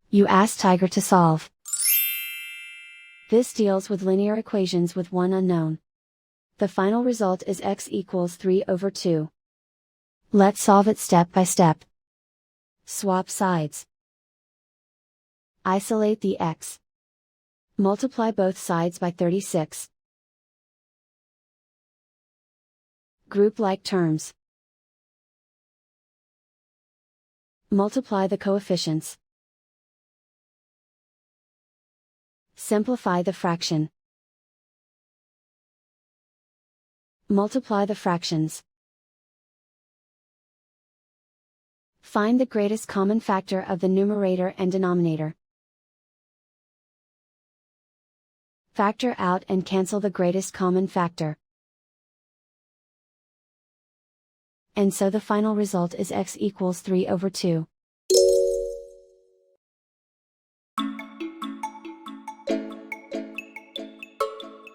You ask Tiger to solve. This deals with linear equations with one unknown. The final result is x equals 3/2. Let's solve it step by step. Swap sides. Isolate the x. Multiply both sides by 36. Group like terms. Multiply the coefficients. Simplify the fraction. Multiply the fractions. Find the greatest common factor of the numerator and denominator. Factor out and cancel the greatest common factor. And so the final result is x equals 3/2.